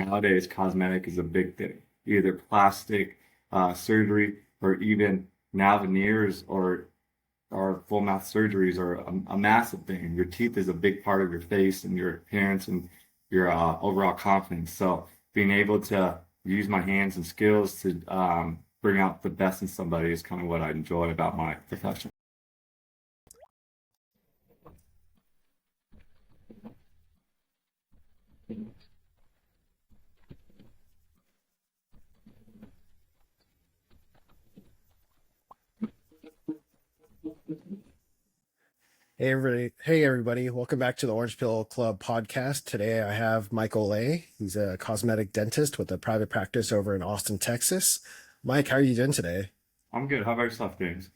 nowadays cosmetic is a big thing. Either plastic surgery or even now veneers or full mouth surgeries are a massive thing. Your teeth is a big part of your face and your appearance and your overall confidence. So being able to use my hands and skills to bring out the best in somebody is kind of what I enjoy about my profession. Hey everybody, welcome back to the Orange Pill Club podcast. Today I have Michael Lay. He's a cosmetic dentist with a private practice over in Austin, Texas. Mike, how are you doing today? I'm good. How about yourself, James?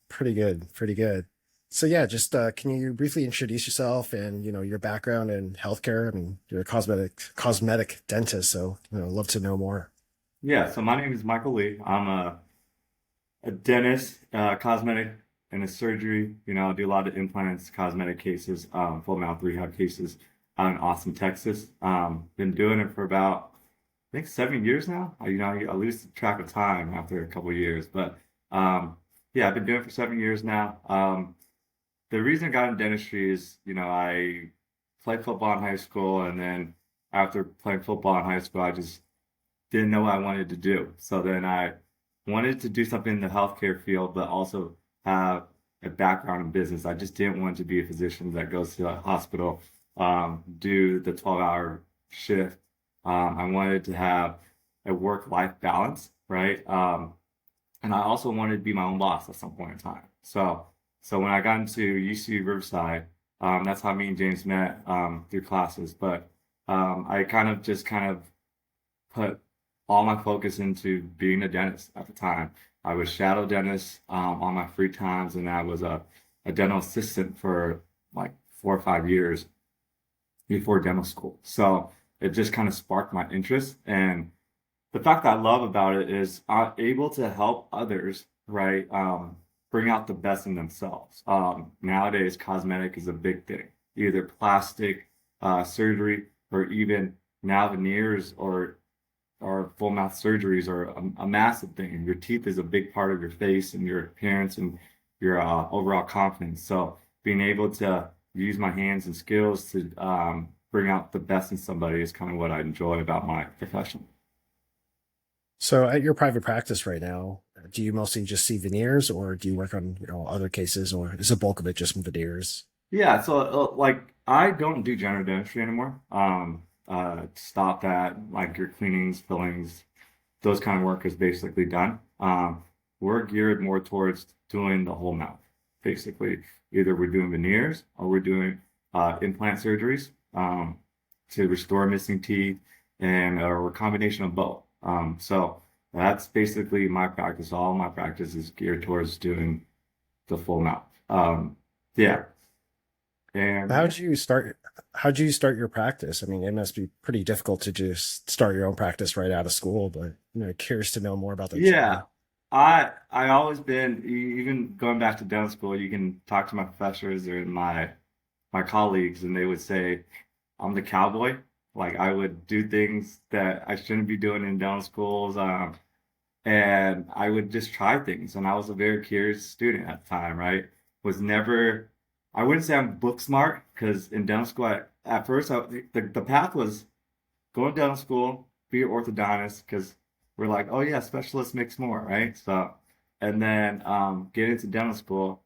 Pretty good, pretty good. So yeah, just can you briefly introduce yourself and your background in healthcare? I mean, you're a cosmetic dentist, so love to know more. Yeah, so my name is Michael Lee. I'm a dentist, cosmetic and a surgery. I do a lot of implants, cosmetic cases, full mouth rehab cases out in Austin, Texas. Been doing it for about, I think, 7 years now. I lose track of time after a couple of years, but yeah, I've been doing it for 7 years now. The reason I got in dentistry is, I played football in high school, and then after playing football in high school, I just didn't know what I wanted to do. So then I wanted to do something in the healthcare field, but also have a background in business. I just didn't want to be a physician that goes to a hospital, do the 12-hour shift. I wanted to have a work-life balance, right? And I also wanted to be my own boss at some point in time. So when I got into UC Riverside, that's how me and James met through classes. But I kind of put all my focus into being a dentist at the time. I was shadow dentist on my free times, and I was a dental assistant for like 4 or 5 years before dental school. So it just kind of sparked my interest. And the fact that I love about it is I'm able to help others, right? Bring out the best in themselves. Nowadays, cosmetic is a big thing. Either plastic surgery or even now veneers or full mouth surgeries are a massive thing. Your teeth is a big part of your face and your appearance and your overall confidence. So being able to use my hands and skills to bring out the best in somebody is kind of what I enjoy about my profession. So at your private practice right now, do you mostly just see veneers, or do you work on other cases, or is the bulk of it just veneers? Yeah, so like I don't do general dentistry anymore. Stop that. Like your cleanings, fillings, those kind of work is basically done. We're geared more towards doing the whole mouth. Basically, either we're doing veneers or we're doing implant surgeries to restore missing teeth, and or a combination of both. So that's basically my practice. All my practice is geared towards doing the full mouth. Yeah, and yeah. How'd you start? How'd you start your practice? I mean, it must be pretty difficult to just start your own practice right out of school, but curious to know more about that Yeah, journey. I always been even going back to dental school. You can talk to my professors or my colleagues, and they would say I'm the cowboy. Like I would do things that I shouldn't be doing in dental schools, and I would just try things. And I was a very curious student at the time, right? Was never, I wouldn't say I'm book smart because in dental school, at first, the path was go to dental school, be an orthodontist, because we're like, oh yeah, specialist makes more, right? So, and then get into dental school,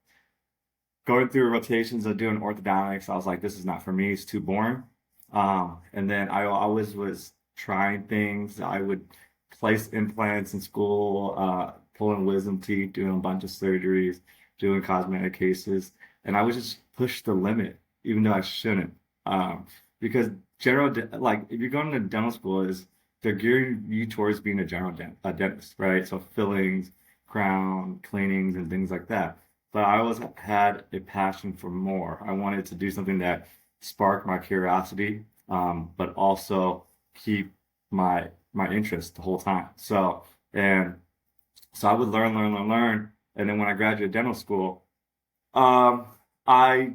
going through rotations of doing orthodontics, I was like, this is not for me, it's too boring. And then I always was trying things. I would place implants in school, pulling wisdom teeth, doing a bunch of surgeries, doing cosmetic cases, and I would just push the limit, even though I shouldn't. Because like if you're going to dental school, is they're gearing you towards being a dentist, right? So fillings, crown, cleanings, and things like that. But I always had a passion for more. I wanted to do something that sparked my curiosity, but also keep my interest the whole time. And so I would learn, and then when I graduated dental school, um, I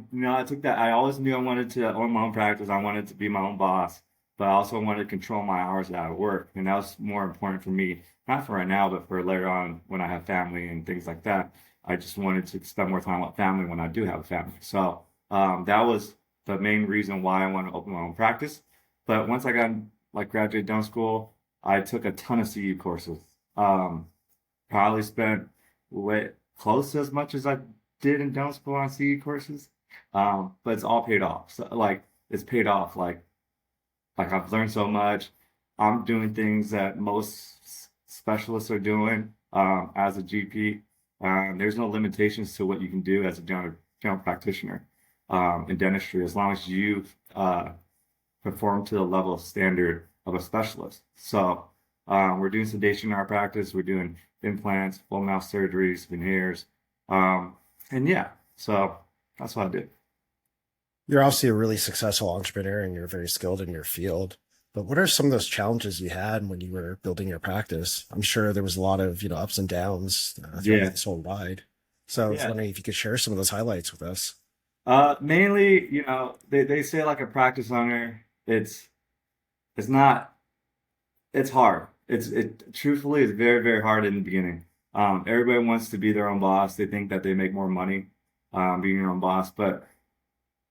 took that. I always knew I wanted to own my own practice. I wanted to be my own boss. but I also wanted to control my hours at work. And that was more important for me, not for right now, but for later on when I have family and things like that. I just wanted to spend more time with family when I do have a family. So that was the main reason why I wanted to open my own practice. But once I got like graduated dental school, I took a ton of CE courses. Um, Probably spent way close to as much as I did in dental school on CE courses. But it's all paid off. So like it's paid off. Like I've learned so much. I'm doing things that most specialists are doing as a GP. There's no limitations to what you can do as a general practitioner in dentistry as long as you perform to the level of standard of a specialist. So we're doing sedation in our practice. We're doing implants, full mouth surgeries, veneers, and yeah. So that's what I did. You're obviously a really successful entrepreneur and you're very skilled in your field. But what are some of those challenges you had when you were building your practice? I'm sure there was a lot of, ups and downs throughout Yeah, this whole ride. So I was yeah. wondering if you could share some of those highlights with us. Mainly, they say like a practice owner, it's not it's hard. It truthfully is very, very hard in the beginning. Everybody wants to be their own boss. They think that they make more money being your own boss, but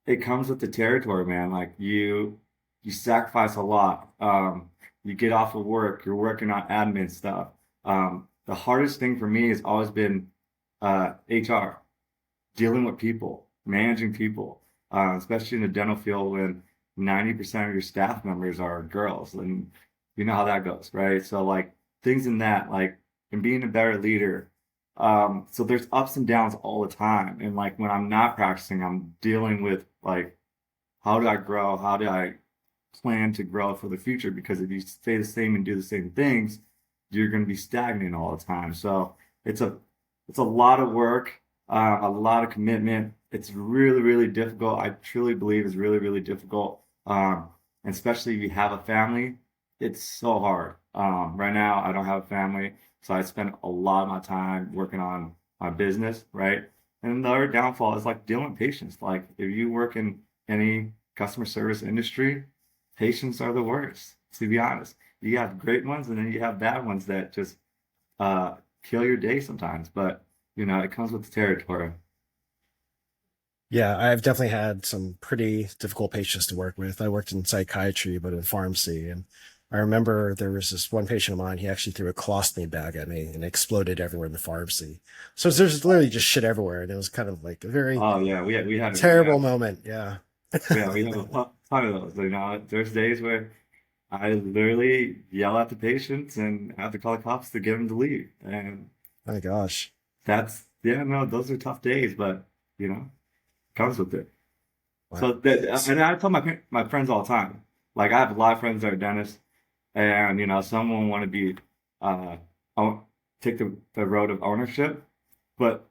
it comes with the territory, man. Like you sacrifice a lot. You get off of work, you're working on admin stuff. The hardest thing for me has always been HR, dealing with people, managing people, especially in the dental field when 90% of your staff members are girls, and you know how that goes, right? So like things in that, like and being a better leader. So there's ups and downs all the time. And like when I'm not practicing, I'm dealing with like how do I grow? How do I plan to grow for the future? Because if you stay the same and do the same things, you're going to be stagnant all the time. So it's a it's a lot of work, a lot of commitment. It's really, really difficult. I truly believe it's really, really difficult. And especially if you have a family, it's so hard. Right now, I don't have a family, so I spend a lot of my time working on my business, right? And the other downfall is like dealing with patients. Like if you work in any customer service industry, patients are the worst, to be honest. You have great ones and then you have bad ones that just uh, kill your day sometimes. But it comes with the territory. Yeah, I've definitely had some pretty difficult patients to work with. I worked in psychiatry, but in pharmacy. And I remember there was this one patient of mine, he actually threw a colostomy bag at me and it exploded everywhere in the pharmacy. So there's literally just shit everywhere. And it was kind of like a very Oh yeah, we terrible have moment. Yeah. yeah we have a ton of those. There's days where I literally yell at the patients and have to call the cops to get them to leave. And My gosh. that's yeah, no, those are tough days, but comes with it. So Wow. that, S- and I tell my friends all the time. Like I have a lot of friends that are dentists, and some will want to be uh own, take the road of ownership, but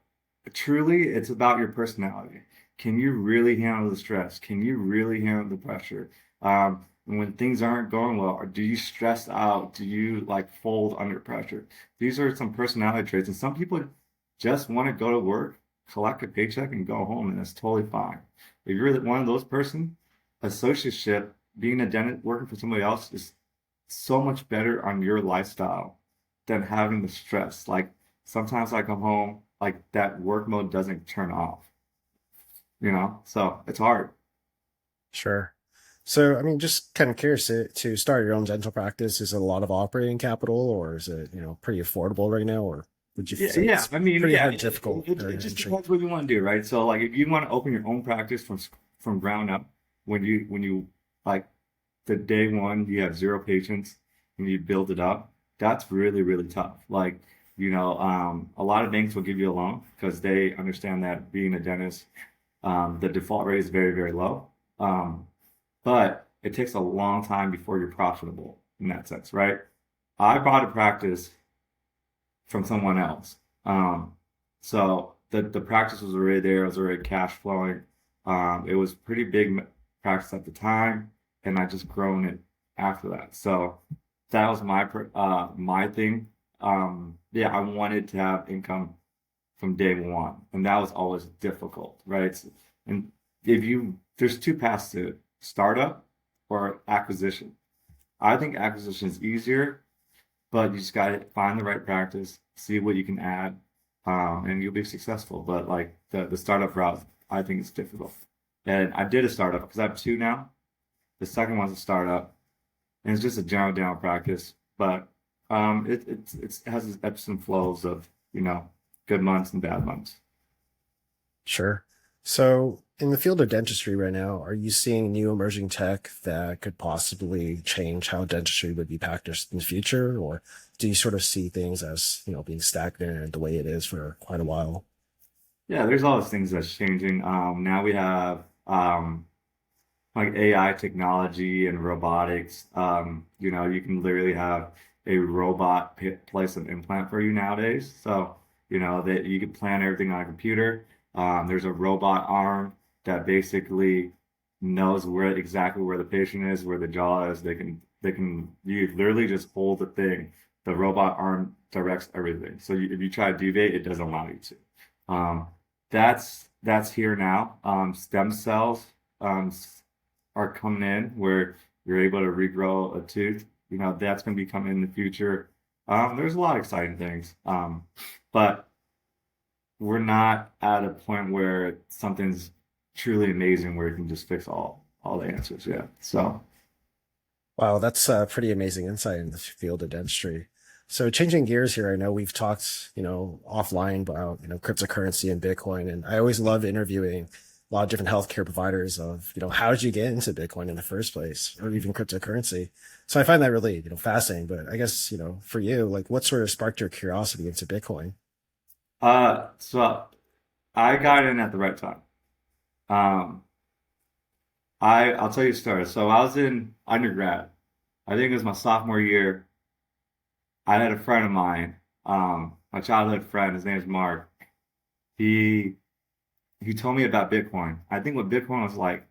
truly it's about your personality. Can you really handle the stress? Can you really handle the pressure? And when things aren't going well, or do you stress out? Do you like fold under pressure? These are some personality traits, and some people just want to go to work, collect a paycheck, and go home, and that's totally fine. If you're one of those person, associateship, being a dentist, working for somebody else is so much better on your lifestyle than having the stress. Like sometimes I come home, like that work mode doesn't turn off, so it's hard. Sure. So, I mean, just kind of curious to start your own dental practice. Is it a lot of operating capital or is it, pretty affordable right now? Or would you Yeah, say yeah. it's I mean, pretty yeah, hard, it, difficult it, it barrier to just entry? depends what you want to do, right? So like if you want to open your own practice from ground up, when you like the day one you have zero patients and you build it up, that's really, really tough. Like, a lot of banks will give you a loan because they understand that being a dentist, the default rate is very, very low. Um, but it takes a long time before you're profitable in that sense, right? I bought a practice from someone else. Um, so the practice was already there, it was already cash flowing. It was pretty big practice at the time, and I just grown it after that. So that was my thing. Yeah, I wanted to have income from day one, and that was always difficult, right? And if you there's two paths to it, startup or acquisition. I think acquisition is easier, but you just got to find the right practice, see what you can add, and you'll be successful. But like the startup route, I think it's difficult. And I did a startup because I have two now. The second one's a startup, and it's just a general dental practice. But it has its ebbs and flows of good months and bad months. Sure. So, in the field of dentistry right now, are you seeing new emerging tech that could possibly change how dentistry would be practiced in the future? Or do you sort of see things as, being stagnant the way it is for quite a while? Yeah, there's all those things that's changing. Now we have like AI technology and robotics. You can literally have a robot place an implant for you nowadays. So, that you can plan everything on a computer. There's a robot arm that basically knows exactly where the patient is, where the jaw is. You literally just hold the thing. The robot arm directs everything. So if you try to deviate, it doesn't allow you to. Um, that's here now. Stem cells. Um, are coming in where you're able to regrow a tooth. That's going to be coming in the future. There's a lot of exciting things, but we're not at a point where something's truly amazing where you can just fix all the answers. Yeah. So Wow, that's a pretty amazing insight in the field of dentistry. So changing gears here, I know we've talked, offline about, cryptocurrency and Bitcoin, and I always love interviewing a lot of different healthcare providers of, how did you get into Bitcoin in the first place, or even cryptocurrency? So I find that really, fascinating. But I guess, for you, like, what sort of sparked your curiosity into Bitcoin? so I got in at the right time. Um, I'll tell you a story. So I was in undergrad. I think it was my sophomore year. I had a friend of mine, my childhood friend. His name is Mark. He he told me about Bitcoin. I think what Bitcoin was like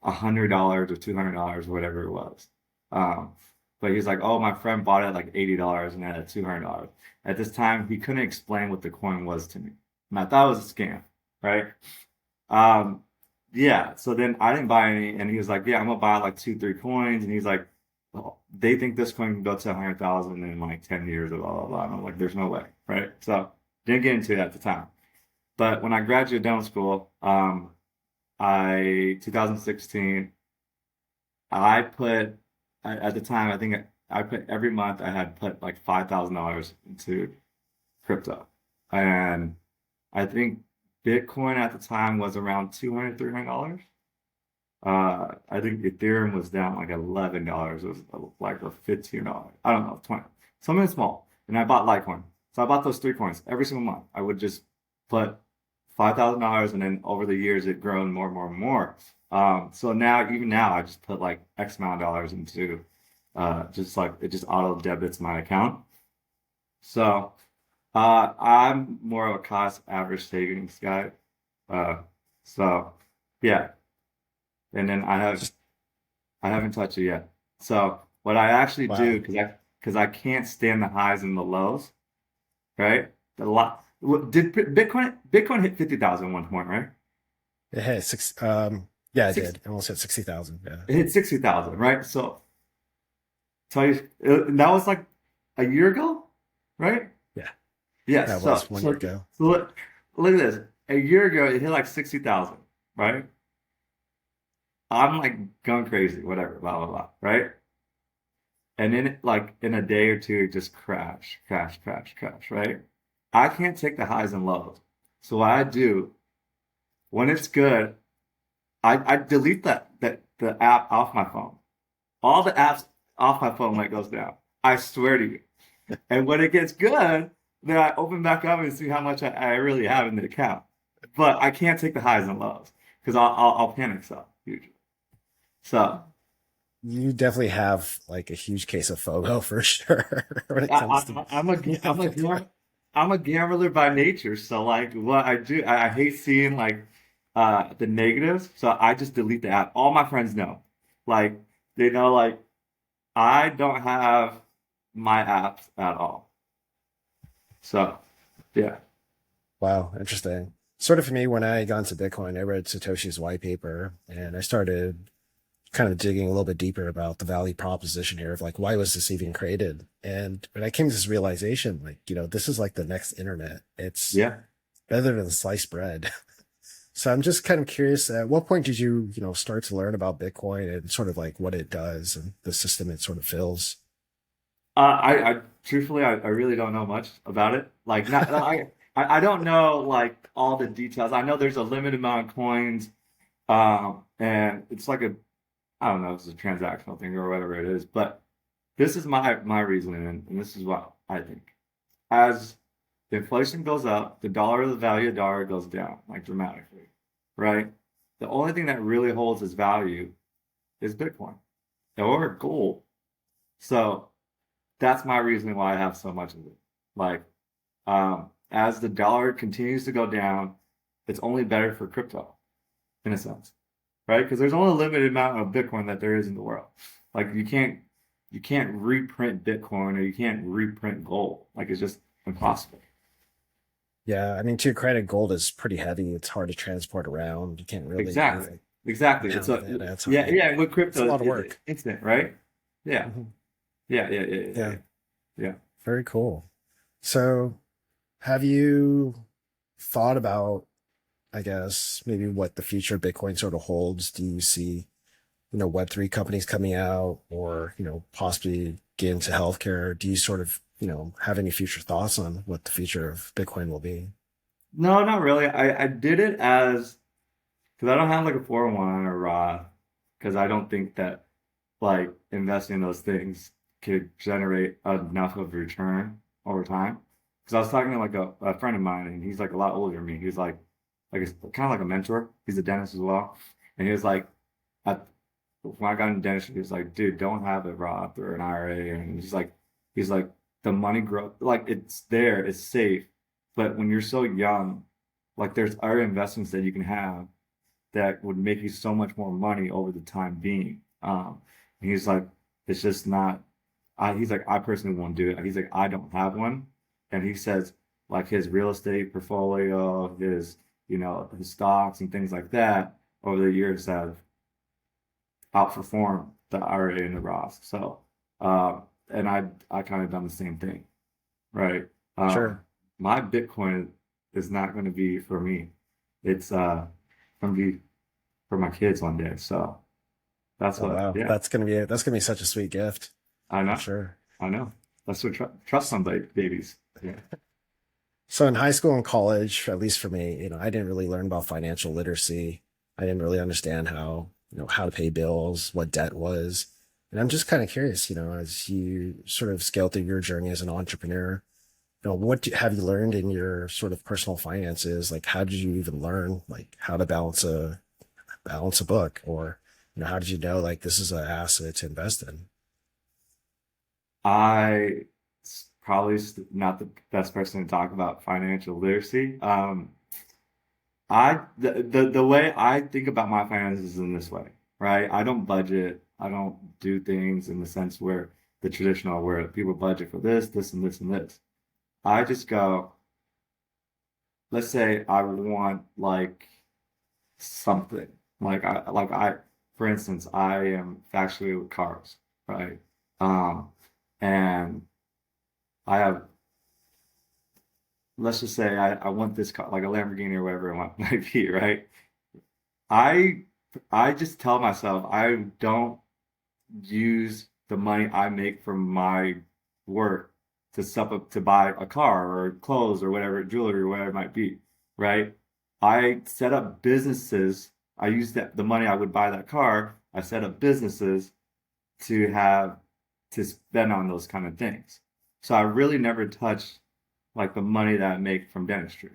$100 or $200, whatever it was. Um, but he's like, oh, my friend bought it at like $80 and had it at $200. At this time, he couldn't explain what the coin was to me, and I thought it was a scam, right? Um, yeah. So then I didn't buy any, and he was like, yeah, I'm gonna buy like two, three coins, and he's like, oh, they think this coin can go to 100,000 in like 10 years, or blah blah blah. And I'm like, there's no way, right? So didn't get into it at the time. But when I graduated dental school, 2016, I put at the time I think I put every month I had put like $5,000 into crypto, and I think Bitcoin at the time was around 200 $300. I think Ethereum was down like $11. It was like a $15. I don't know, 20, something small. And I bought Litecoin, so I bought those three coins every single month. I would just put $5,000, and then over the years it grown more and more and more. So now, even now, I just put like X amount of dollars into just like it just auto debits my account. So I'm more of a cost average savings guy. Uh, so yeah, and then Just I haven't touched it yet. So what I actually do wow. because I can't stand the highs and the lows, right? The lot did Bitcoin hit 50,000 at one point, right? It hit six. Yeah, it Six did. It almost hit 60,000. Yeah. it hit 60,000, right? So tell you that was like a year ago, right? Yeah. Yes. That So was one year so, ago. so look at this. A year ago it hit like 60,000, right? I'm like going crazy, whatever, blah blah blah, right? And then like in a day or two it just crash, right? I can't take the highs and lows. So what I do when it's good, I delete the app off my phone. All the apps off my phone when it goes down. I swear to you. And when it gets good, then I open back up and see how much I really have in the account. But I can't take the highs and lows because I'll panic so usually. So You definitely have like a huge case of FOMO for sure when it I, comes to I'm a Bitcoin. I'm a gambler by nature. So like what I do, I hate seeing like the negatives. So I just delete the app. All my friends know. Like they know like I don't have my apps at all. So yeah. Wow, interesting. Sort of for me, when I got into Bitcoin, I read Satoshi's white paper and I started kind of digging a little bit deeper about the value proposition here of like, why was this even created? And when I came to this realization, like, this is like the next internet. It's Yeah. better than sliced bread. So I'm just kind of curious, at what point did you, start to learn about Bitcoin and sort of like what it does and the system it sort of fills? I truthfully, I really don't know much about it. Like, not, I don't know like all the details. I know there's a limited amount of coins, and it's like I don't know, if it's a transactional thing or whatever it is. But this is my reasoning, and this is what I think. As the inflation goes up, the value of the dollar goes down like dramatically, right? The only thing that really holds its value is Bitcoin or gold. So that's my reasoning why I have so much of it. Like, as the dollar continues to go down, it's only better for crypto in a sense, right? Because there's only a limited amount of Bitcoin that there is in the world. Like you can't reprint Bitcoin or you can't reprint gold. Like it's just impossible. Yeah, I mean, to your credit, gold is pretty heavy. It's hard to transport around. You can't really Exactly. like Exactly. It's pound a it at a yeah, time. yeah. With It's a crypto, lot of it's work. instant, right? Yeah. Mhm. Yeah, yeah, yeah, yeah, Yeah, yeah. Yeah. very cool. So, have you thought about, I guess, maybe what the future of Bitcoin sort of holds? Do you see, Web3 companies coming out or, possibly get into healthcare? Do you sort of, have any future thoughts on what the future of Bitcoin will be? No, not really. I did it as because I don't have like a 401 or a Roth because I don't think that like investing in those things could generate enough of a return over time. Because I was talking to like a friend of mine and he's like a lot older than me. He's like it's kind of like a mentor. He's a dentist as well. And he was like, when I got into dentistry, he was like, dude, don't have a Roth or an IRA. And he's like, the money growth, like it's there, it's safe. But when you're so young, like there's other investments that you can have that would make you so much more money over the time being. And he's like, it's just not. He's like, I personally won't do it. He's like, I don't have one, and he says like his real estate portfolio, his stocks and things like that over the years have outperformed the IRA and the Roth. So, uh, and I kind of done the same thing, right? Um, Sure. my Bitcoin is not going to be for me. It's going to be for my kids one day. So that's Oh what, wow, yeah, that's gonna be such a sweet gift I for know. sure. I know. That's what trust somebody, babies. Yeah. So in high school and college, at least for me, I didn't really learn about financial literacy. I didn't really understand how to pay bills, what debt was. And I'm just kind of curious, as you sort of scale through your journey as an entrepreneur, have you learned in your sort of personal finances? Like, how did you even learn like how to balance a book, or how did you know like this is an asset to invest in? I probably not the best person to talk about financial literacy. The way I think about my finances is in this way, right? I don't budget. I don't do things in the sense where the traditional where people budget for this, this, and this, and this. I just go, let's say I want like something. For instance, I am factually with cars, right? Um, and I have, let's just say I want this car, like a Lamborghini or whatever it might be, right? I I just tell myself I don't use the money I make from my work to sub up to buy a car or clothes or whatever, jewelry or whatever it might be, right? I set up businesses. I use the money I would buy that car. I set up businesses to have to spend on those kind of things. So I really never touch like the money that I make from dentistry,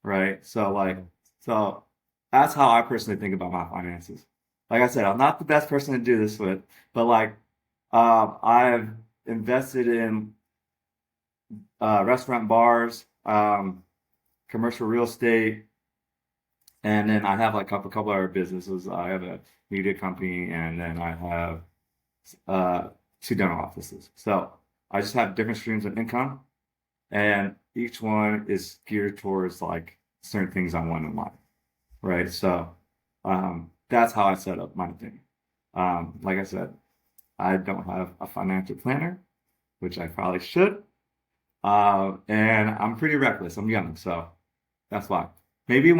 right? So that's how I personally think about my finances. Like I said, I'm not the best person to do this with, but like I have invested in restaurant bars, commercial real estate, and then I have like a couple other businesses. I have a media company, and then I have uh, two dental offices. So I just have different streams of income, and each one is geared towards like certain things I want in life, right? So that's how I set up my thing. Like I said, I don't have a financial planner, which I probably should. And I'm pretty reckless. I'm young, so that's why. Maybe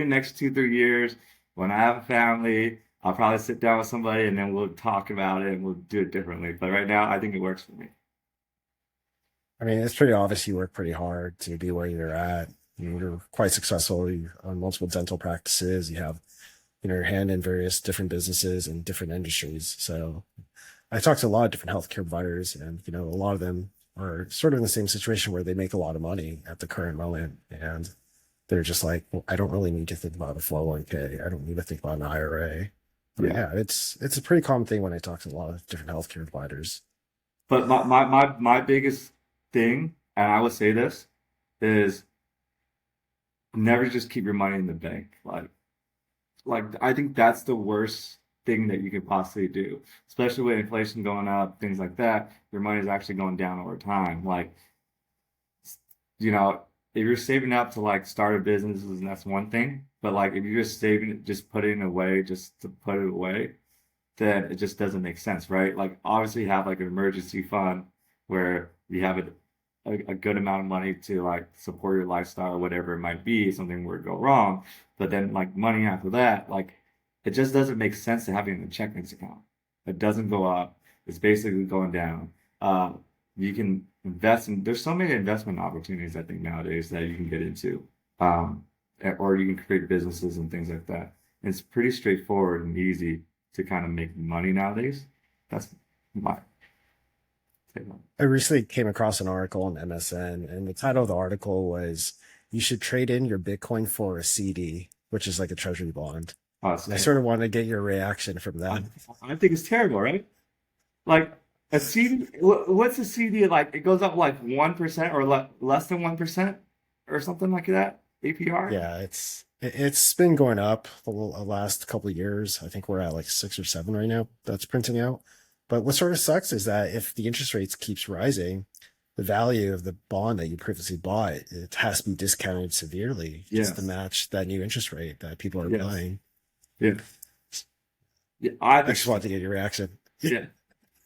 next 2, 3 years, when I have a family, I'll probably sit down with somebody and then we'll talk about it and we'll do it differently. But right now, I think it works for me. I mean, it's pretty obvious you work pretty hard to be where you're at. You're quite successful. You own multiple dental practices. You have, your hand in various different businesses and different industries. So I talked to a lot of different healthcare providers, and a lot of them are sort of in the same situation where they make a lot of money at the current moment, and they're just like, well, I don't really need to think about a 401k. I don't need to think about an IRA. But Yeah. yeah, it's a pretty common thing when I talk to a lot of different healthcare providers. But my biggest thing, and I would say this, is never just keep your money in the bank. Like I think that's the worst thing that you could possibly do, especially with inflation going up, things like that. Your money is actually going down over time. Like, you know, if you're saving up to like start a business, and that's one thing. But like if you're just saving it, just putting it away, just to put it away, then it just doesn't make sense, right? Like obviously have like an emergency fund where you have a good amount of money to like support your lifestyle or whatever it might be, something were to go wrong. But then like money after that, like it just doesn't make sense to have it in a checking account. It doesn't go up. It's basically going down. Uh, you can invest in, there's so many investment opportunities I think nowadays that you can get into. Um, or you can create businesses and things like that. And it's pretty straightforward and easy to kind of make money nowadays. That's my take on I recently came across an article on MSN, and the title of the article was "You should trade in your Bitcoin for a CD," which is like a treasury bond. it. It's And I sort of terrible. wanted to get your reaction from I, that. I think it's terrible, right? Like a CD, what's a CD like? It goes up like 1% or less than 1% or something like that. APR? Yeah, it's been going up the last couple of years. I think we're at like 6 or 7 right now. That's printing out. But what sort of sucks is that if the interest rates keeps rising, the value of the bond that you previously bought, it has to be discounted severely just to Yes. match that new interest rate that people are Yes. buying. Yeah. Yeah. I I think just so. wanted to get your reaction. Yeah.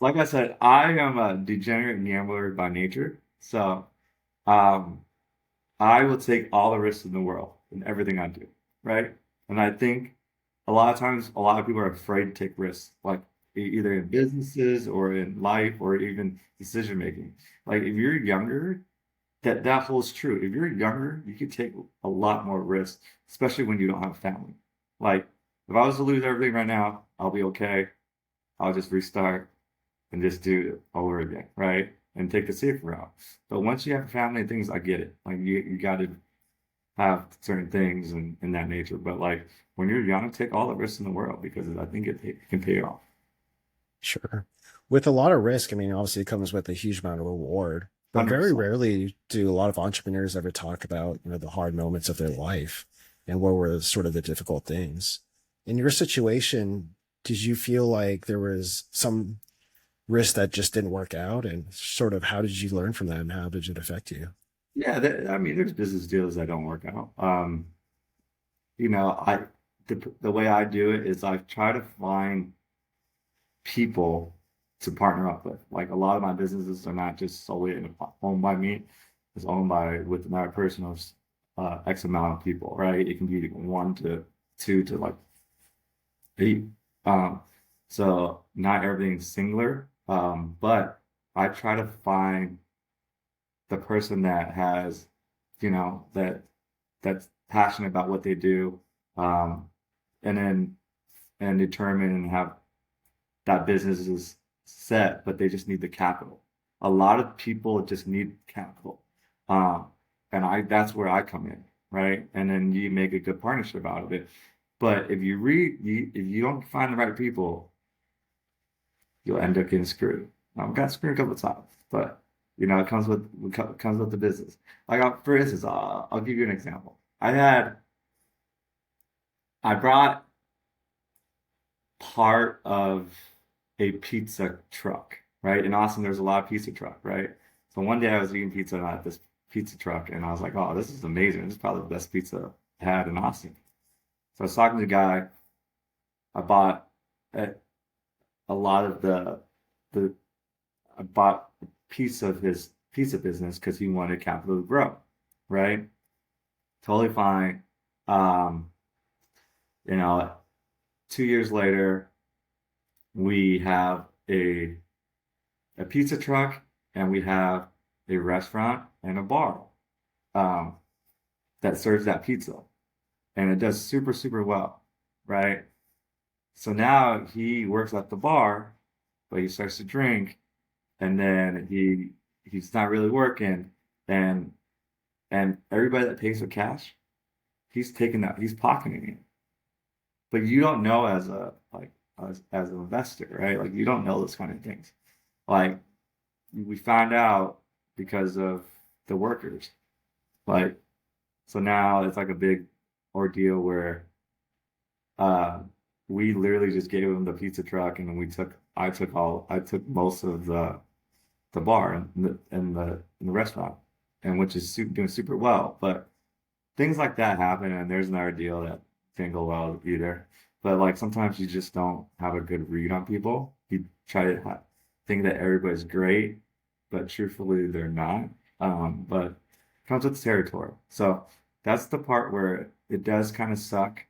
Like I said, I am a degenerate gambler by nature. So, um, I will take all the risks in the world in everything I do, right? And I think a lot of times, a lot of people are afraid to take risks, like either in businesses or in life or even decision making. Like if you're younger, that holds true. If you're younger, you can take a lot more risks, especially when you don't have a family. Like if I was to lose everything right now, I'll be okay. I'll just restart and just do it over again, right? And take the safer route. But once you have a family and things, I get it. Like you got to have certain things and in that nature. But like when you're young, take all the risks in the world because I think it can pay off. Sure. With a lot of risk, I mean, obviously it comes with a huge amount of reward, but very 100%. rarely do a lot of entrepreneurs ever talk about, the hard moments of their life and what were sort of the difficult things. In your situation, did you feel like there was some risk that just didn't work out? And sort of how did you learn from that and how did it affect you? Yeah, I mean, there's business deals that don't work out. You know, the way I do it is I try to find people to partner up with. Like a lot of my businesses are not just solely owned by me. It's owned by with another person of X amount of people, right? It can be 1 to 2 to like 8. Um, so not everything's singular. But I try to find the person that has, that's passionate about what they do, um, and then and determine and have that business is set, but they just need the capital. A lot of people just need capital. Um, and that's where I come in, right? And then you make a good partnership out of it. But if you don't find the right people, you'll end up getting screwed. I got screwed a couple of times, but it comes with the business. Like for instance, I'll give you an example. I brought part of a pizza truck, right? In Austin, there's a lot of pizza truck, right? So one day I was eating pizza at this pizza truck, and I was like, "Oh, this is amazing! This is probably the best pizza I had in Austin." So I was talking to the guy. I bought it. a lot of the I bought a piece of his pizza business because he wanted capital to grow, right? Totally fine. Um, you know, 2 years later, we have a pizza truck and we have a restaurant and a bar um, that serves that pizza, and it does super, super well, right? So now he works at the bar, but he starts to drink, and then he's not really working, and everybody that pays with cash, he's taking that, he's pocketing it. But you don't know as a like as an investor, right? Like you don't know those kind of things. Like we found out because of the workers. Like so now it's like a big ordeal where uh we literally just gave him the pizza truck and then I took most of the bar and the restaurant and which is doing super well. But things like that happen and there's another deal that didn't go well either. But like sometimes you just don't have a good read on people. You try to think that everybody's great, but truthfully they're not. But it comes with the territory. So that's the part where it does kind of suck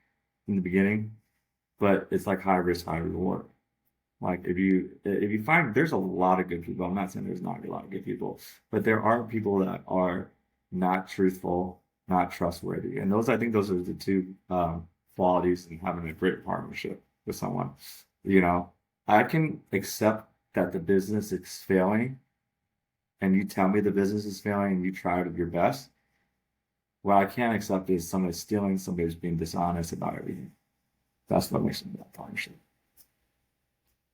in the beginning, but it's like high risk, high reward. Like if you find there's a lot of good people, I'm not saying there's not a lot of good people, but there are people that are not truthful, not trustworthy, and those I think those are the two qualities in having a great partnership with someone. You know, I can accept that the business is failing, and you tell me the business is failing, and you try your best. What I can't accept is somebody stealing, somebody's being dishonest about everything. That's what makes a bad partnership.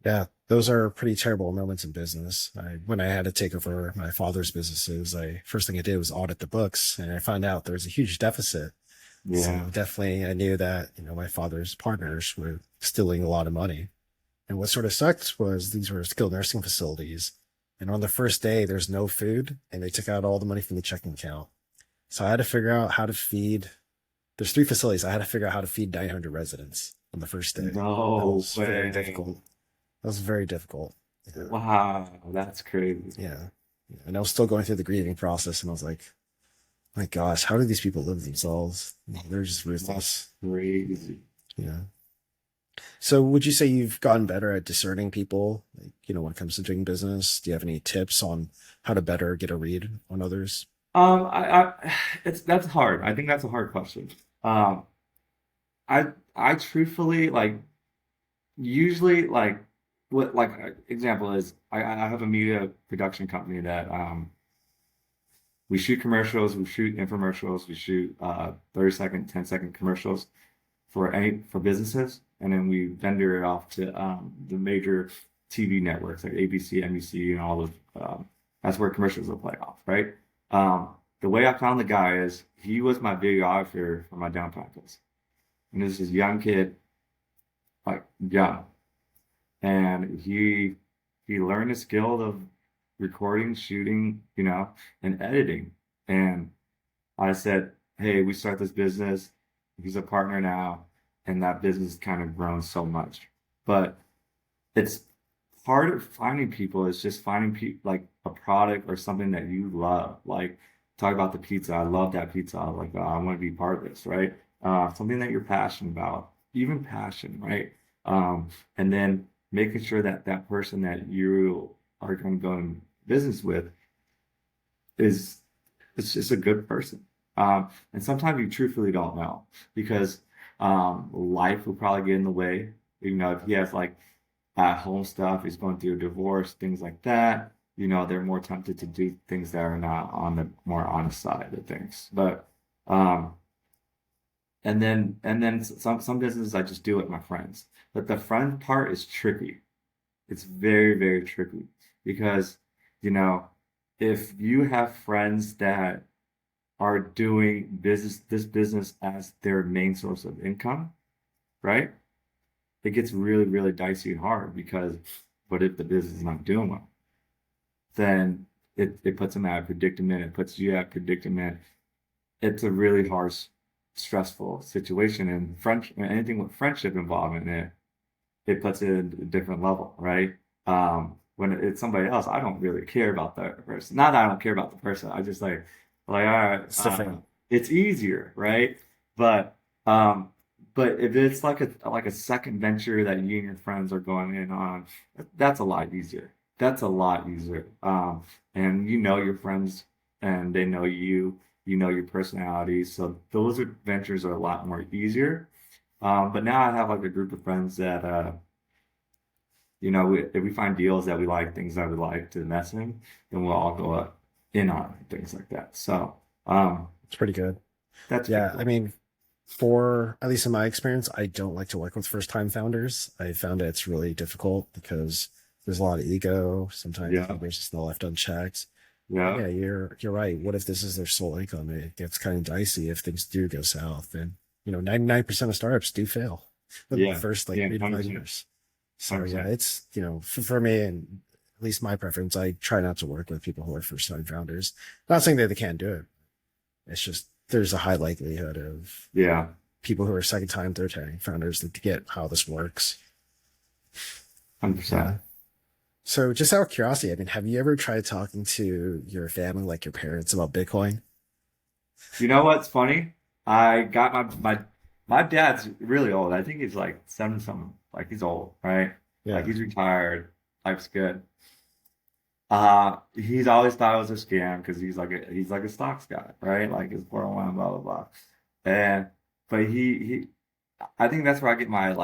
Yeah, those are pretty terrible moments in business. When I had to take over my father's businesses, first thing I did was audit the books, and I found out there was a huge deficit. So Yeah. definitely, I knew that my father's partners were stealing a lot of money. And what sort of sucked was these were skilled nursing facilities, and on the first day, there's no food, and they took out all the money from the checking account. So I had to figure out how to feed. There's three facilities. I had to figure out how to feed 900 residents on the first day. That No was very way. difficult. That was very difficult. Yeah. Wow, that's crazy. Yeah. Yeah. And I was still going through the grieving process, and I was like, my gosh, how do these people live with themselves? They're just That's ruthless. crazy. Yeah. So would you say you've gotten better at discerning people, like, when it comes to doing business? Do you have any tips on how to better get a read on others? It's that's hard. I think that's a hard question. Um, I truthfully like usually like what like example is I have a media production company that we shoot commercials, we shoot infomercials, we shoot 30-second, 10-second commercials for businesses, and then we vendor it off to the major TV networks like ABC, NBC, and all of that's where commercials will play off, right? Um, the way I found the guy is he was my videographer for my down practice, and this is a young kid, like young, and he learned the skill of recording, shooting, and editing, and I said, hey, we start this business. He's a partner now, and that business kind of grown so much. But it's part of finding people is just finding people like a product or something that you love. Like talk about the pizza. I love that pizza. I'm like, oh, I want to be part of this, right? Something that you're passionate about, even passion, right? And then making sure that that person that you are going to go in business with is it's just a good person. And sometimes you truthfully don't know because life will probably get in the way. If he has like at home stuff, he's going through a divorce, things like that. They're more tempted to do things that are not on the more honest side of things. But um, and then some businesses I just do with my friends. But the friend part is tricky. It's very, very tricky because, you know, if you have friends that are doing this business as their main source of income, right? It gets really, really dicey and hard because what if the business is not doing well? Then it puts them at a predicament, it puts you at predicament. It's a really hard, stressful situation and anything with friendship involved in it, it puts it at a different level, right? When it's somebody else, I don't really care about that person. Not that I don't care about the person. I just like, all right, It's different. it's easier, right? But um, but if it's like a second venture that you and your friends are going in on, that's a lot easier. That's a lot easier. And you know your friends, and they know you. You know your personality, so those adventures are a lot more easier. But now I have like a group of friends that if we find deals that we like, things that we like to invest in, then we'll all go up in on it, things like that. So It's pretty good. that's pretty Yeah, I cool. mean, for at least in my experience, I don't like to work with first time founders. I found that it's really difficult because there's a lot of ego. Sometimes Yeah, information's just not left unchecked. And yeah, yeah, you're right. What if this is their sole income? It gets kind of dicey if things do go south. And 99% of startups do fail within the yeah, first like yeah, 100%, $3 to $5. So yeah, 100%. it's for me and at least my preference, I try not to work with people who are first time founders. Not saying that they can't do it. It's just there's a high likelihood of Yeah, people who are second time, third time founders that get how this works. 100%. Yeah. So just out of curiosity, I mean, have you ever tried talking to your family, like your parents, about Bitcoin? You know what's funny? I got my dad's really old. I think he's like 70 something. Like he's old, right? Like Yeah. he's retired. Life's good. He's always thought it was a scam because he's like a stocks guy, right? Like his 401, blah blah blah. And but I think that's where I get my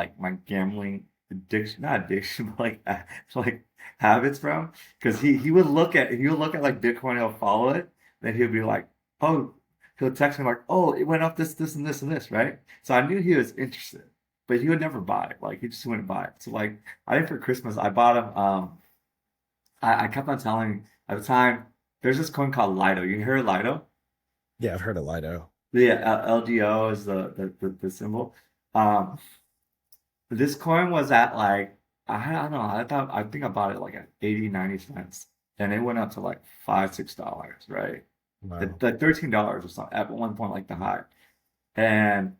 gambling addiction, not addiction, but like habits from. Because he would look at like Bitcoin, he'll follow it, then he'll be like, oh, he'll text me like, oh, it went up this and this and this, right? So I knew he was interested, but he would never buy it. Like he just wouldn't buy it. So like I think for Christmas I bought him. I kept on telling at the time, there's this coin called Lido. You heard of Lido? Yeah, I've heard of Lido. Yeah, LDO is the symbol. Um, this coin was at like, I don't know, I think I bought it like at 80, 90 cents. And it went up to like $5, $6, right? Wow. Like $13 or something at one point, like the high. And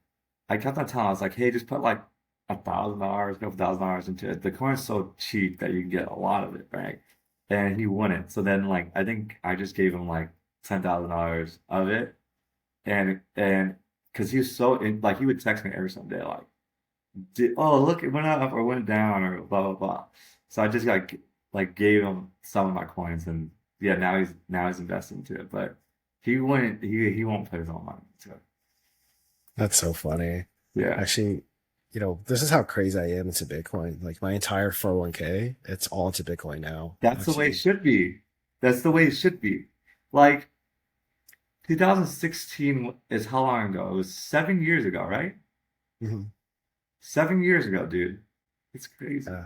I kept on telling, I was like, hey, just put like $1,000, a couple $1,000 into it. The coin's so cheap that you can get a lot of it, right? And he wouldn't. So then like I think I just gave him like $10,000 of it. And because he was so in, like he would text me every single day, like, oh look, it went up or went down or blah blah blah. So I just like gave him some of my coins and yeah, now he's investing into it. But he won't put his own money into it. That's so funny. Yeah. Actually, this is how crazy I am into Bitcoin. Like my entire 401k, it's all into Bitcoin now. That's the way it Actually, should be. That's the way it should be. Like 2016 is how long ago? It was 7 years ago, right? mhm. 7 years ago, dude. It's crazy. uh,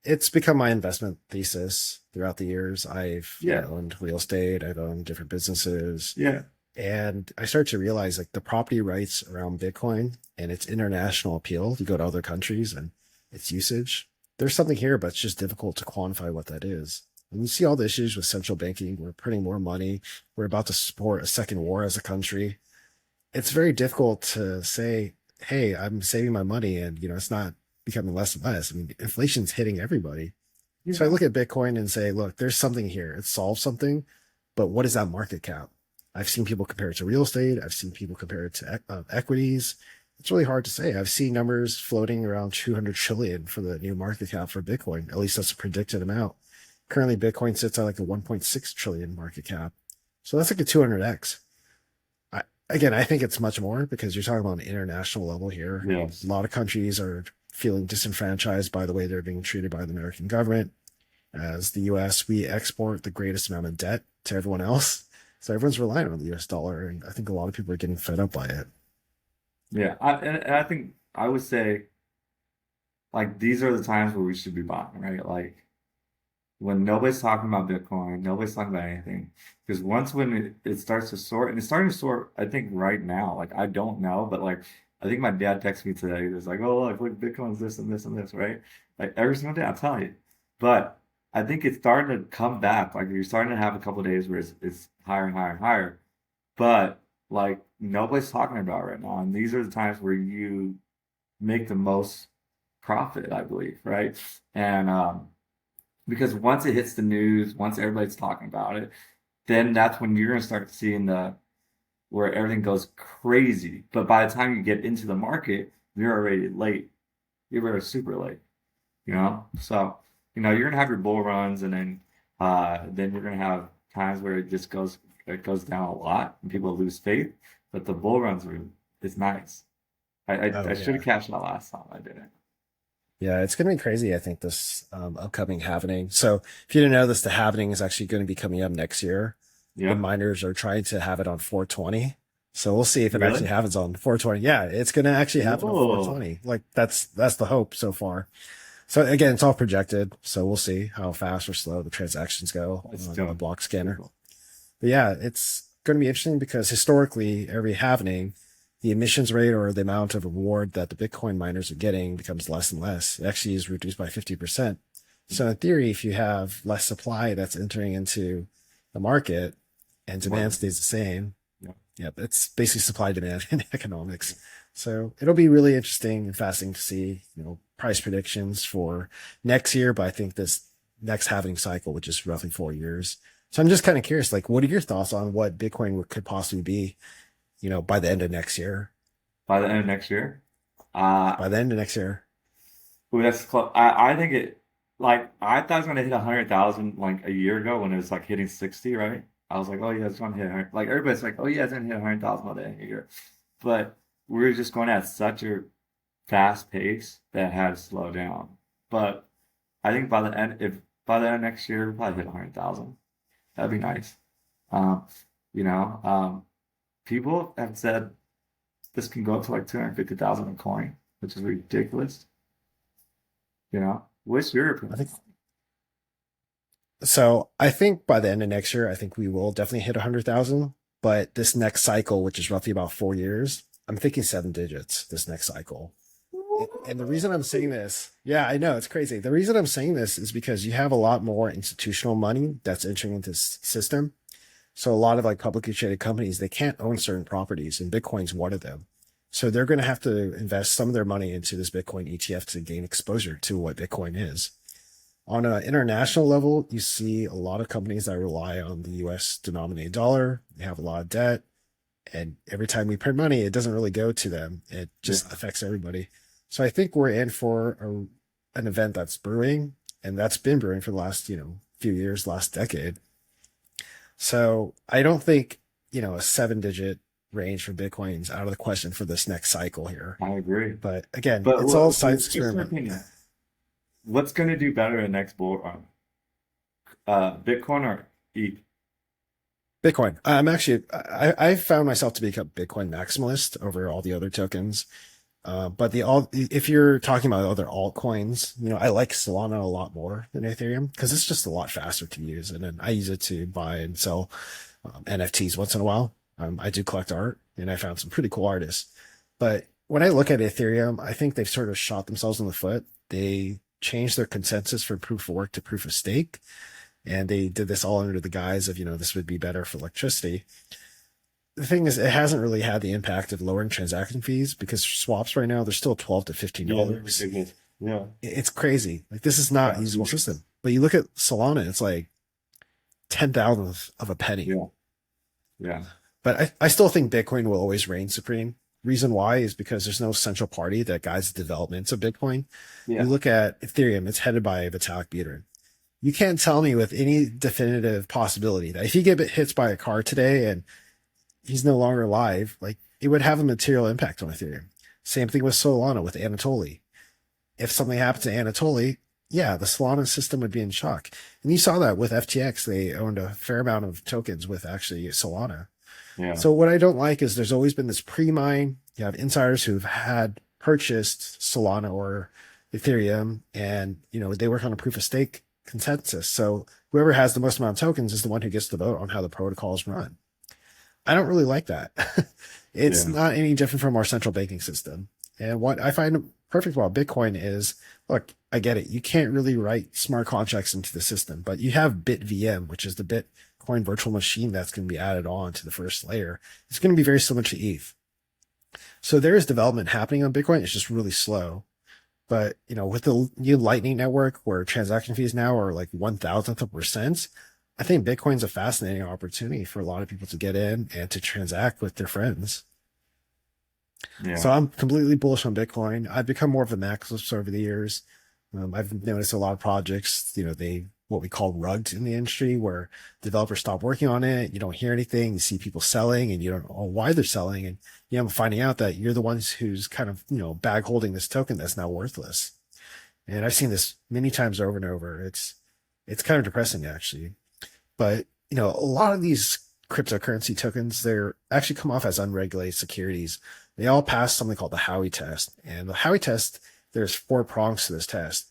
it's become my investment thesis throughout the years. I've, Yeah, owned real estate, I've owned different businesses, yeah, and I started to realize like the property rights around Bitcoin and its international appeal. You go to other countries and its usage. There's something here, but it's just difficult to quantify what that is. And we see all the issues with central banking. We're printing more money. We're about to support a second war as a country. It's very difficult to say, hey, I'm saving my money and it's not becoming less and less. I mean, inflation's hitting everybody. So I yeah, look at Bitcoin and say, look, there's something here. It solves something, but what is that market cap? I've seen people compare it to real estate. I've seen people compare it to equities. It's really hard to say. I've seen numbers floating around 200 trillion for the new market cap for Bitcoin. At least that's a predicted amount. Currently, Bitcoin sits at like a 1.6 trillion market cap. So that's like a 200x. Again, I think it's much more because you're talking about an international level here. A yes. lot of countries are feeling disenfranchised by the way they're being treated by the American government. As the US, we export the greatest amount of debt to everyone else. So everyone's relying on the US dollar. And I think a lot of people are getting fed up by it. Yeah. And I think I would say like these are the times where we should be buying, right? Like when nobody's talking about Bitcoin, nobody's talking about anything. Because once when it starts to sort, and it's starting to sort, I think right now, like I don't know, but like I think my dad texted me today. He was like, "Oh, look, Bitcoin's this and this and this, right?" Like every single day, I'm telling you. But I think it's starting to come back. Like you're starting to have a couple of days where it's higher and higher and higher. But like nobody's talking about it right now, and these are the times where you make the most. profit, I believe, right? And because once it hits the news, once everybody's talking about it, then that's when you're gonna start seeing the where everything goes crazy. But by the time you get into the market, you're already late. You're already super late, you know? So, you're gonna have your bull runs and then you're gonna have times where it goes down a lot and people lose faith. But the bull runs are it's nice. Oh I should yeah. have cashed that last time. I didn't. Yeah, it's going to be crazy, I think, this upcoming happening. So if you didn't know this, the happening is actually going to be coming up next year. The Yeah. miners are trying to have it on 420. So we'll see if it actually Really? happens on 420. Yeah, it's going to actually happen on Whoa. 420. Like that's the hope so far. So again, it's all projected. So we'll see how fast or slow the transactions go That's on the dope. block Pretty scanner. cool. But yeah, it's going to be interesting because historically, every halvening, the emissions rate or the amount of reward that the Bitcoin miners are getting becomes less and less. It actually is reduced by 50%. So in theory, if you have less supply that's entering into the market and More demand than stays the same, yeah. yep, it's basically supply demand in economics. So it'll be really interesting and fascinating to see, price predictions for next year. But I think this next halving cycle, which is roughly 4 years. So I'm just kind of curious, like, what are your thoughts on what Bitcoin could possibly be, by the end of next year? By the end of next year. Uh, By the end of next year. Ooh, that's close. I think I thought it was gonna hit 100,000 like a year ago when it was like hitting 60, right? I was like, oh yeah, it's gonna hit 100. Like everybody's like, oh yeah, it's gonna hit 100,000 by the end of the year. But we're just going at such a fast pace that it had to slow down. But I think by the end of next year, we'll probably hit 100,000. That'd be nice. Um, you know, um, People have said this can go up to like 250,000 a coin, which is ridiculous. What's your I opinion? think so. I think by the end of next year, I think we will definitely hit 100,000. But this next cycle, which is roughly about 4 years, I'm thinking seven digits this next cycle. And the reason I'm saying this, yeah, I know it's crazy. The reason I'm saying this is because you have a lot more institutional money that's entering into this system. So a lot of like publicly traded companies, they can't own certain properties, and Bitcoin's one of them. So they're going to have to invest some of their money into this Bitcoin ETF to gain exposure to what Bitcoin is. On an international level, you see a lot of companies that rely on the US denominated dollar. They have a lot of debt. And every time we print money, it doesn't really go to them. It Yeah, just affects everybody. So I think we're in for an event that's brewing, and that's been brewing for the last, few years, last decade. So I don't think, a seven digit range for Bitcoin's out of the question for this next cycle here. I agree. But again, But it's all science what's your experiment. opinion? What's going to do better in the next bull run? Bitcoin or ETH? Bitcoin. I'm actually, I found myself to become Bitcoin maximalist over all the other tokens. But if you're talking about other altcoins, I like Solana a lot more than Ethereum because it's just a lot faster to use. And then I use it to buy and sell NFTs once in a while. I do collect art and I found some pretty cool artists. But when I look at Ethereum, I think they've sort of shot themselves in the foot. They changed their consensus from proof of work to proof of stake. And they did this all under the guise of, this would be better for electricity. The thing is, it hasn't really had the impact of lowering transaction fees because swaps right now, they're still 12 to Yeah, they're $15. ridiculous. Yeah, It's crazy. Like this is not yeah, a usable system. But you look at Solana, it's like 10,000th of a penny. yeah, yeah, But I still think Bitcoin will always reign supreme. Reason why is because there's no central party that guides the development of Bitcoin. You yeah, look at Ethereum, it's headed by Vitalik Buterin. You can't tell me with any definitive possibility that if you get hit by a car today and he's no longer alive, like it would have a material impact on Ethereum. Same thing with Solana with Anatoly. If something happened to Anatoly, yeah, the Solana system would be in shock. And you saw that with FTX. They owned a fair amount of tokens with actually Solana. yeah, So what I don't like is there's always been this pre-mine. You have insiders who've had purchased Solana or Ethereum, and they work on a proof of stake consensus. So whoever has the most amount of tokens is the one who gets to vote on how the protocols run. I don't really like that. It's yeah, not any different from our central banking system. And what I find perfect about Bitcoin is, look, I get it. You can't really write smart contracts into the system, but you have BitVM, which is the Bitcoin virtual machine that's going to be added on to the first layer. It's going to be very similar to ETH. So there is development happening on Bitcoin. It's just really slow. But with the new Lightning Network, where transaction fees now are like 1,000th of a percent, I think Bitcoin's a fascinating opportunity for a lot of people to get in and to transact with their friends. Yeah. So I'm completely bullish on Bitcoin. I've become more of a maximalist over the years. I've noticed a lot of projects, they what we call rugged in the industry, where developers stop working on it. You don't hear anything. You see people selling, and you don't know why they're selling, and I'm finding out that you're the ones who's kind of bag holding this token that's now worthless. And I've seen this many times over and over. It's kind of depressing actually. But a lot of these cryptocurrency tokens, they're actually come off as unregulated securities. They all pass something called the Howey test. And the Howey test, there's 4 prongs to this test.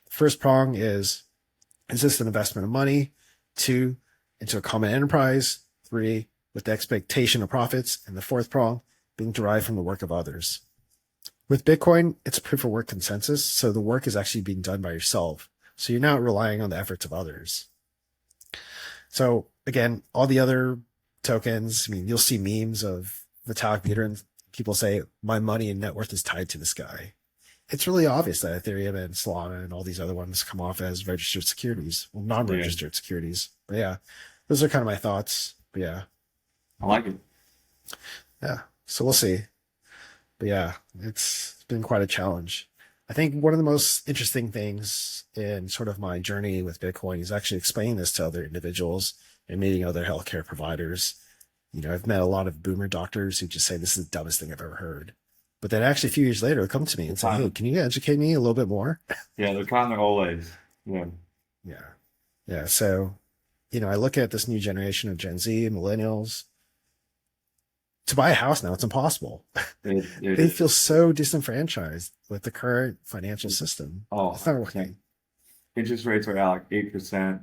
First prong is this an investment of money? 2, into a common enterprise. 3, with the expectation of profits. And the fourth prong, being derived from the work of others. With Bitcoin, it's a proof of work consensus. So the work is actually being done by yourself. So you're not relying on the efforts of others. So again, all the other tokens, you'll see memes of Vitalik Buterin. People say, my money and net worth is tied to this guy. It's really obvious that Ethereum and Solana and all these other ones come off as registered securities. Well, non-registered securities. But yeah, those are kind of my thoughts. But yeah. I like it. Yeah. So we'll see. But yeah, it's been quite a challenge. I think one of the most interesting things in sort of my journey with Bitcoin is actually explaining this to other individuals and meeting other healthcare providers. I've met a lot of boomer doctors who just say this is the dumbest thing I've ever heard. But then actually a few years later, they'll come to me and say, hey, can you educate me a little bit more? Yeah, they're kind of always. Yeah. Yeah. Yeah. So, I look at this new generation of Gen Z, millennials. To buy a house now, it's impossible. They feel so disenfranchised with the current financial system. Oh, it's not working. Interest rates are at like 8%.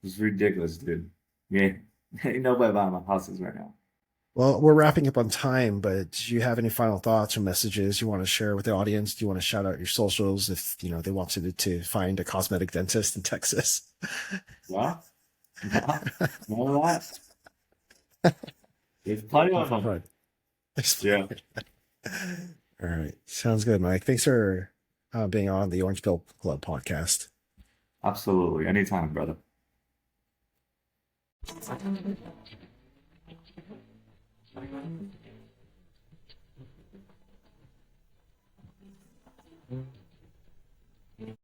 It's ridiculous, dude. Yeah. Ain't nobody buying my houses right now. Well, we're wrapping up on time, but do you have any final thoughts or messages you want to share with the audience? Do you want to shout out your socials if they wanted to find a cosmetic dentist in Texas? Yeah. None of that. There's plenty of them. Yeah. All right. Sounds good, Mike. Thanks for being on the Orange Pill Club podcast. Absolutely. Anytime, brother.